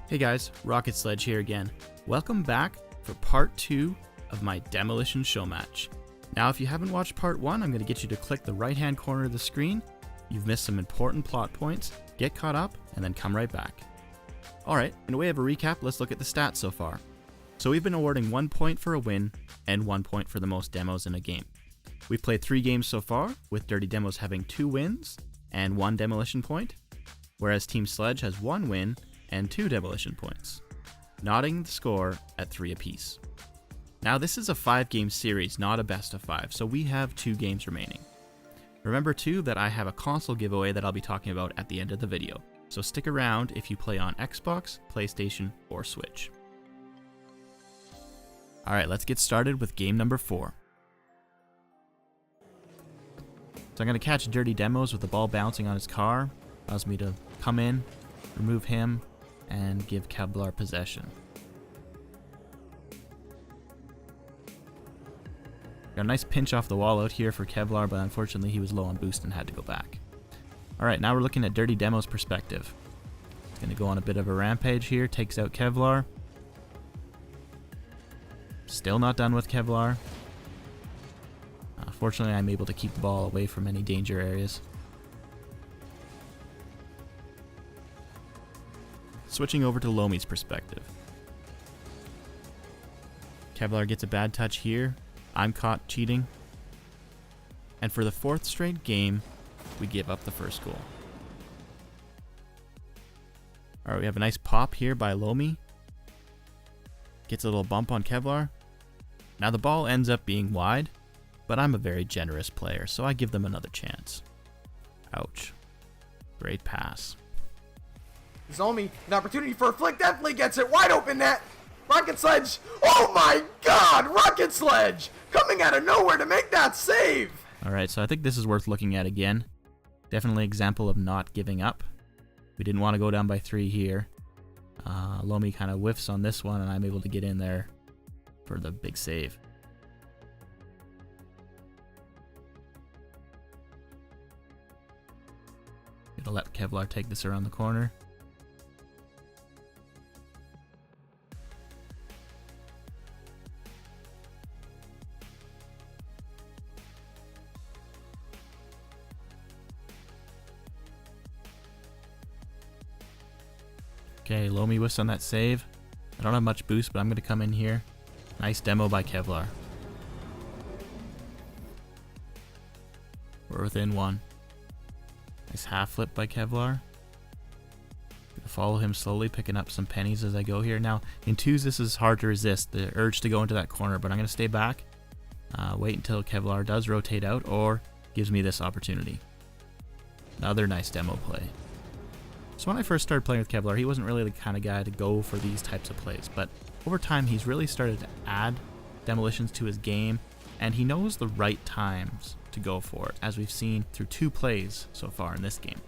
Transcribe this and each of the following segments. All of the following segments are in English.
Hey guys, Rocket Sledge here again. Welcome back for part 2 of my Demolition ShowMatch. Now if you haven't watched part 1, I'm going to get you to click the right hand corner of the screen. You've missed some important plot points, get caught up, and then come right back. Alright, in a way of a recap, let's look at the stats so far. So we've been awarding 1 point for a win, and 1 point for the most demos in a game. We've played 3 games so far, with Dirty Demos having 2 wins and 1 demolition point, whereas Team Sledge has 1 win and 2 demolition points, knotting the score at 3 apiece. Now this is a 5-game series, not a best of 5, so we have 2 games remaining. Remember too that I have a console giveaway that I'll be talking about at the end of the video, so stick around if you play on Xbox, PlayStation, or Switch. Alright, let's get started with game number 4. So I'm going to catch Dirty Demos with the ball bouncing on his car. Allows me to come in, remove him, and give Kevlar possession. Got a nice pinch off the wall out here for Kevlar, but unfortunately he was low on boost and had to go back. Alright, now we're looking at Dirty Demo's perspective. He's going to go on a bit of a rampage here, takes out Kevlar. Still not done with Kevlar. Fortunately, I'm able to keep the ball away from any danger areas. Switching over to Lomi's perspective. Kevlar gets a bad touch here. I'm caught cheating. And for the 4th straight game, we give up the first goal. Alright, we have a nice pop here by Lomi. Gets a little bump on Kevlar. Now the ball ends up being wide, but I'm a very generous player, so I give them another chance. Ouch. Great pass. Zomi, an opportunity for a flick, definitely gets it wide open net. Rocket Sledge, oh my god, Rocket Sledge, coming out of nowhere to make that save. Alright, so I think this is worth looking at again. Definitely an example of not giving up. We didn't want to go down by 3 here. Lomi kind of whiffs on this one, and I'm able to get in there for the big save. Gonna let Kevlar take this around the corner. Okay, Lomi whiffs on that save. I don't have much boost, but I'm going to come in here. Nice demo by Kevlar. We're within 1. Nice half flip by Kevlar. Gonna follow him slowly, picking up some pennies as I go here. Now, in 2s, this is hard to resist, the urge to go into that corner, but I'm going to stay back. Wait until Kevlar does rotate out or gives me this opportunity. Another nice demo play. So when I first started playing with Kevlar, he wasn't really the kind of guy to go for these types of plays, but over time he's really started to add demolitions to his game, and he knows the right times to go for it, as we've seen through 2 plays so far in this game.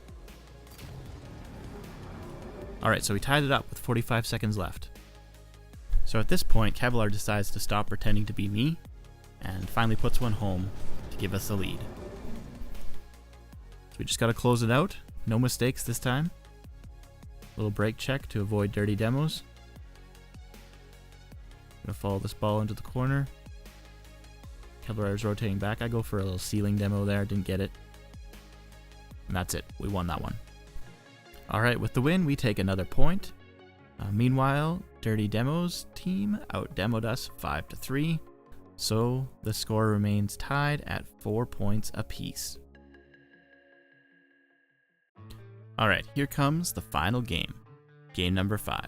Alright, so we tied it up with 45 seconds left. So at this point, Kevlar decides to stop pretending to be me, and finally puts one home to give us the lead. So we just gotta close it out, no mistakes this time. Little break check to avoid Dirty Demos. Gonna follow this ball into the corner. Kevlar is rotating back. I go for a little ceiling demo there, didn't get it. And that's it, we won that one. Alright, with the win, we take another point. Meanwhile, Dirty Demos team out-demoed us 5-3. So the score remains tied at 4 points apiece. Alright, here comes the final game. Game number 5.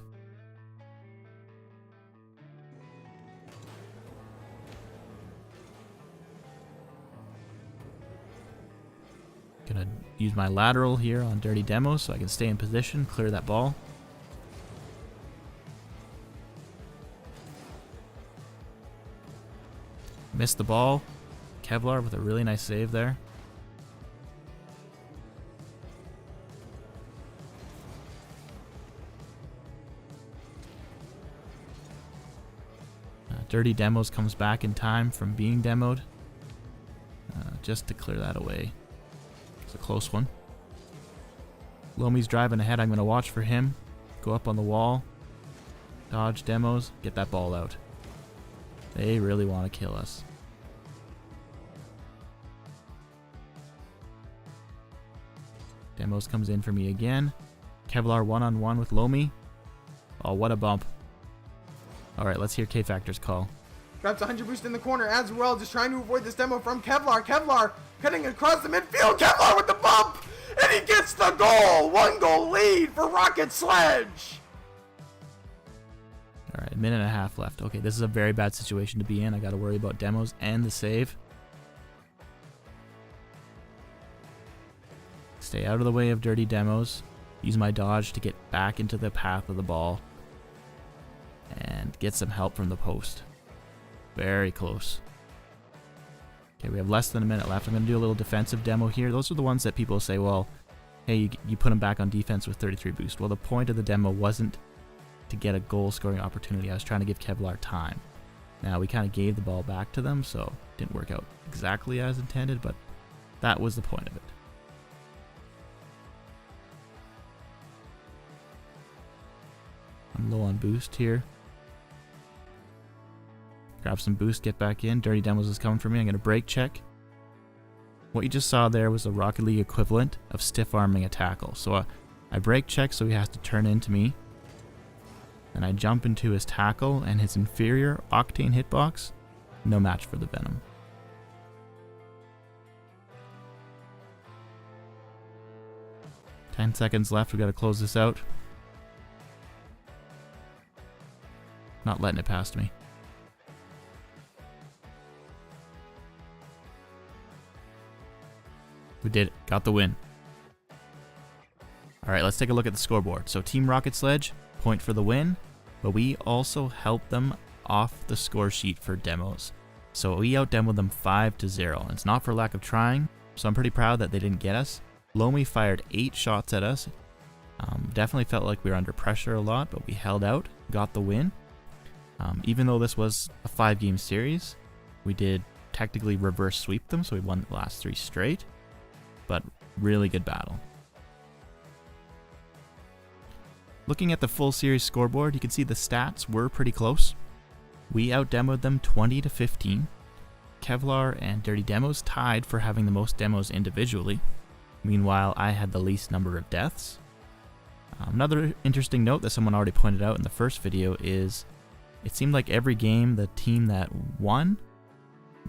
Gonna use my lateral here on Dirty Demo so I can stay in position, clear that ball. Missed the ball. Kevlar with a really nice save there. Dirty Demos comes back in time from being demoed, just to clear that away. It's a close one. Lomi's driving ahead. I'm going to watch for him. Go up on the wall. Dodge demos, get that ball out. They really want to kill us. Demos comes in for me again. Kevlar one-on-one with Lomi. Oh, what a bump. Alright, let's hear K-Factor's call. Grabs 100 boost in the corner as well, just trying to avoid this demo from Kevlar. Kevlar cutting across the midfield. Kevlar with the bump! And he gets the goal! 1-goal lead for Rocket Sledge! Alright, a minute and a half left. Okay, this is a very bad situation to be in. I gotta worry about demos and the save. Stay out of the way of dirty demos. Use my dodge to get back into the path of the ball. And get some help from the post. Very close. Okay, we have less than a minute left. I'm going to do a little defensive demo here. Those are the ones that people say, well, hey, you put them back on defense with 33 boost. Well, the point of the demo wasn't to get a goal scoring opportunity. I was trying to give Kevlar time. Now, we kind of gave the ball back to them, so it didn't work out exactly as intended, but that was the point of it. I'm low on boost here. Grab some boost, get back in. Dirty demos is coming for me. I'm going to brake check. What you just saw there was the Rocket League equivalent of stiff arming a tackle. So I brake check so he has to turn into me. And I jump into his tackle and his inferior Octane hitbox. No match for the Venom. $10 seconds left. We've got to close this out. Not letting it past me. We did it. Got the win. Alright, let's take a look at the scoreboard. So Team Rocket Sledge, point for the win, but we also helped them off the score sheet for demos. So we out-demoed them 5-0. And it's not for lack of trying, so I'm pretty proud that they didn't get us. Lomi fired 8 shots at us. Definitely felt like we were under pressure a lot, but we held out, got the win. Even though this was a 5-game series, we did technically reverse sweep them, so we won the last 3 straight. But really good battle. Looking at the full series scoreboard, you can see the stats were pretty close. We out-demoed them 20-15. Kevlar and Dirty Demos tied for having the most demos individually. Meanwhile, I had the least number of deaths. Another interesting note that someone already pointed out in the first video is it seemed like every game the team that won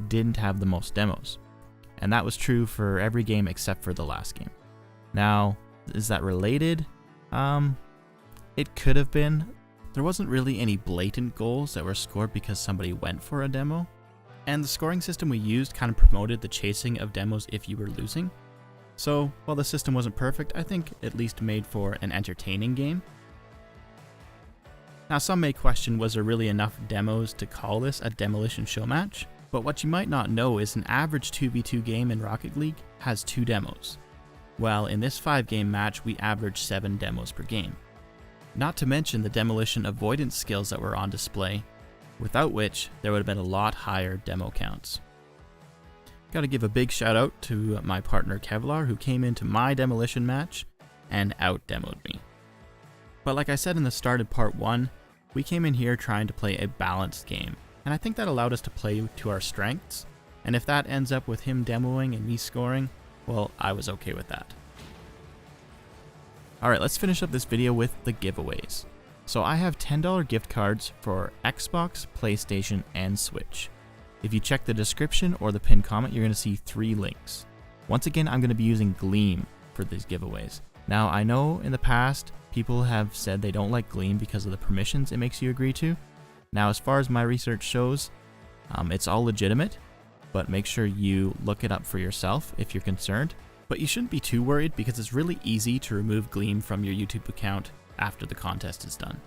didn't have the most demos. And that was true for every game except for the last game. Now, is that related? It could have been. There wasn't really any blatant goals that were scored because somebody went for a demo. And the scoring system we used kind of promoted the chasing of demos if you were losing. So, while the system wasn't perfect, I think at least made for an entertaining game. Now, some may question, was there really enough demos to call this a Demolition ShowMatch? But what you might not know is an average 2v2 game in Rocket League has 2 demos, while in this 5-game match we averaged 7 demos per game. Not to mention the demolition avoidance skills that were on display, without which there would have been a lot higher demo counts. Gotta give a big shout out to my partner Kevlar, who came into my demolition match and out-demoed me. But like I said in the start of part 1, we came in here trying to play a balanced game. And I think that allowed us to play to our strengths, and if that ends up with him demoing and me scoring, well, I was okay with that. Alright, let's finish up this video with the giveaways. So I have $10 gift cards for Xbox, PlayStation, and Switch. If you check the description or the pinned comment, you're going to see 3 links. Once again, I'm going to be using Gleam for these giveaways. Now, I know in the past, people have said they don't like Gleam because of the permissions it makes you agree to. Now, as far as my research shows, it's all legitimate, but make sure you look it up for yourself if you're concerned. But you shouldn't be too worried because it's really easy to remove Gleam from your YouTube account after the contest is done.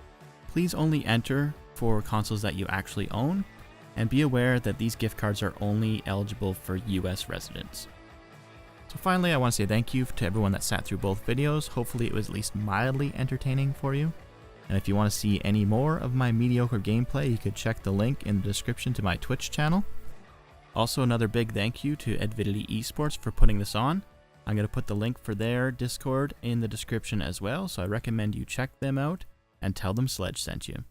Please only enter for consoles that you actually own, and be aware that these gift cards are only eligible for US residents. So finally, I want to say thank you to everyone that sat through both videos. Hopefully it was at least mildly entertaining for you. And if you want to see any more of my mediocre gameplay, you could check the link in the description to my Twitch channel. Also, another big thank you to Edvidity Esports for putting this on. I'm going to put the link for their Discord in the description as well, so I recommend you check them out and tell them Sledge sent you.